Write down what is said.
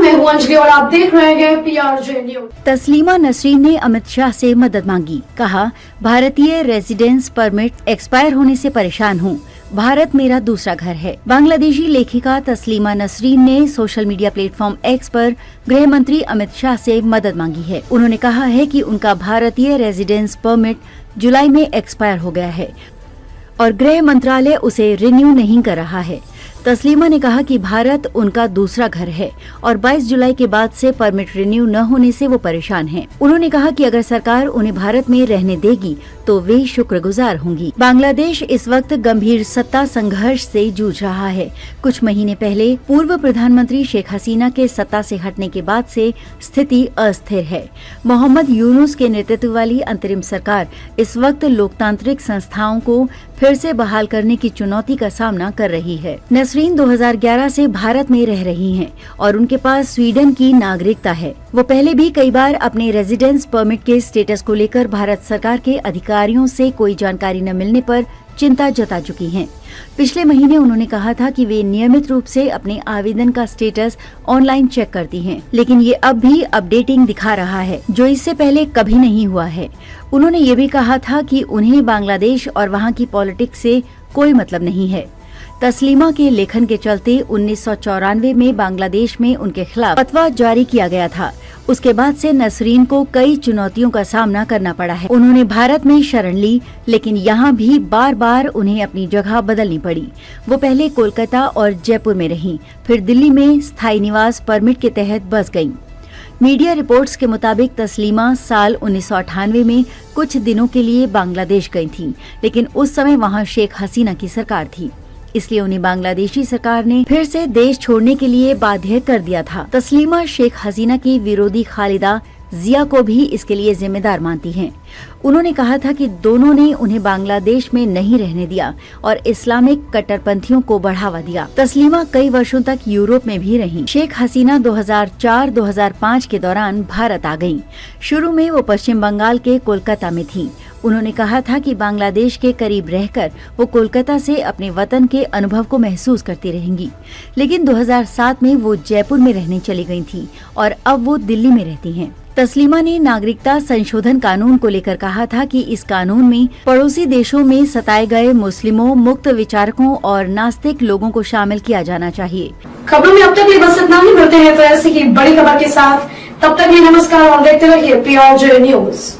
मैं हूं अंजलि और आप देख रहे हैं PRJ न्यूज। तस्लीमा नसरीन ने अमित शाह से मदद मांगी। कहा, भारतीय रेजिडेंस परमिट एक्सपायर होने से परेशान हूँ। भारत मेरा दूसरा घर है। बांग्लादेशी लेखिका तस्लीमा नसरीन ने सोशल मीडिया प्लेटफॉर्म एक्स पर गृह मंत्री अमित शाह से मदद मांगी है। उन्होंने कहा है कि उनका भारतीय रेजिडेंस परमिट जुलाई में एक्सपायर हो गया है और गृह मंत्रालय उसे रिन्यू नहीं कर रहा है। तस्लीमा ने कहा कि भारत उनका दूसरा घर है और 22 जुलाई के बाद से परमिट रिन्यू न होने से वो परेशान हैं। उन्होंने कहा कि अगर सरकार उन्हें भारत में रहने देगी तो वे शुक्रगुजार होंगी। बांग्लादेश इस वक्त गंभीर सत्ता संघर्ष से जूझ रहा है। कुछ महीने पहले पूर्व प्रधानमंत्री शेख हसीना के सत्ता से हटने के बाद से स्थिति अस्थिर है। मोहम्मद यूनुस के नेतृत्व वाली अंतरिम सरकार इस वक्त लोकतांत्रिक संस्थाओं को फिर से बहाल करने की चुनौती का सामना कर रही है। नसरीन 2011 से भारत में रह रही हैं और उनके पास स्वीडन की नागरिकता है। वो पहले भी कई बार अपने रेजिडेंस परमिट के स्टेटस को लेकर भारत सरकार के अधिकारियों से कोई जानकारी न मिलने पर चिंता जता चुकी हैं। पिछले महीने उन्होंने कहा था कि वे नियमित रूप से अपने आवेदन का स्टेटस ऑनलाइन चेक करती हैं, लेकिन ये अब भी अपडेटिंग दिखा रहा है, जो इससे पहले कभी नहीं हुआ है। उन्होंने ये भी कहा था कि उन्हें बांग्लादेश और वहाँ की पॉलिटिक्स से कोई मतलब नहीं है। तस्लीमा के लेखन के चलते 1994 में बांग्लादेश में उनके खिलाफ फतवा जारी किया गया था। उसके बाद से नसरीन को कई चुनौतियों का सामना करना पड़ा है। उन्होंने भारत में शरण ली, लेकिन यहाँ भी बार बार उन्हें अपनी जगह बदलनी पड़ी। वो पहले कोलकाता और जयपुर में रहीं, फिर दिल्ली में स्थायी निवास परमिट के तहत बस गयीं। मीडिया रिपोर्ट्स के मुताबिक तस्लीमा साल 1998 में कुछ दिनों के लिए बांग्लादेश गई थीं, लेकिन उस समय वहाँ शेख हसीना की सरकार थी, इसलिए उन्हें बांग्लादेशी सरकार ने फिर से देश छोड़ने के लिए बाध्य कर दिया था। तस्लीमा शेख हसीना की विरोधी खालिदा जिया को भी इसके लिए जिम्मेदार मानती हैं। उन्होंने कहा था कि दोनों ने उन्हें बांग्लादेश में नहीं रहने दिया और इस्लामिक कट्टरपंथियों को बढ़ावा दिया। तस्लीमा कई वर्षों तक यूरोप में भी रहीं। शेख हसीना 2004-2005 के दौरान भारत आ गईं। शुरू में वो पश्चिम बंगाल के कोलकाता में थीं। उन्होंने कहा था कि बांग्लादेश के करीब रहकर वो कोलकाता से अपने वतन के अनुभव को महसूस करती रहेंगी, लेकिन 2007 में वो जयपुर में रहने चली गई थीं और अब वो दिल्ली में रहती हैं। तस्लीमा ने नागरिकता संशोधन कानून को लेकर कहा था कि इस कानून में पड़ोसी देशों में सताए गए मुस्लिमों, मुक्त विचारकों और नास्तिक लोगों को शामिल किया जाना चाहिए। खबरों में अब तक ये बस इतना ही। मिलते हैं फिर ऐसी की बड़ी खबर के साथ। तब तक नमस्कार और देखते रहिए PRJ न्यूज।